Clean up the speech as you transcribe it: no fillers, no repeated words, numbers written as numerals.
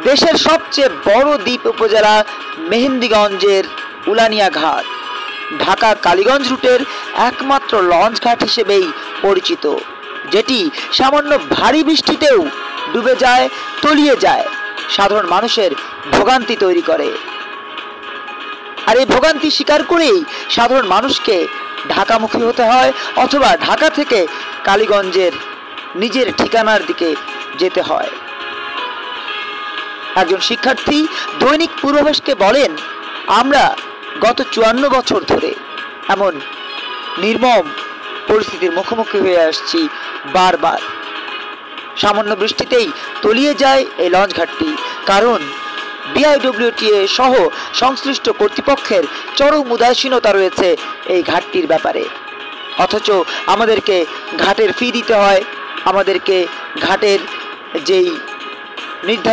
দেশের সবচেয়ে বড় দ্বীপ উপজেলা মেহেন্দিগঞ্জের উলানিয়া ঘাট ঢাকা কালীগঞ্জ রুটের একমাত্র লঞ্চ ঘাট হিসেবেই পরিচিত, যেটি সামান্য ভারী বৃষ্টিতেও ডুবে যায়, তলিয়ে যায়, সাধারণ মানুষের ভোগান্তি তৈরি করে। আর এই ভোগান্তি স্বীকার করেই সাধারণ মানুষকে ঢাকামুখী হতে হয় অথবা ঢাকা থেকে কালীগঞ্জের নিজের ঠিকানার দিকে যেতে হয়। একজন শিক্ষার্থী দৈনিক পূর্বাভাসকে বলেন, আমরা গত 54 বছর ধরে এমন নির্মম পরিস্থিতির মুখোমুখি হয়ে আসছি বারবার। সামান্য বৃষ্টিতেই তলিয়ে যায় এই লঞ্চ ঘাটটি, কারণ বিআইডব্লিউটিএ সহ সংশ্লিষ্ট কর্তৃপক্ষের চরম উদাসীনতা রয়েছে এই ঘাটটির ব্যাপারে। অথচ আমাদেরকে ঘাটের ফি দিতে হয়, আমাদেরকে ঘাটের যেই নির্ধারিত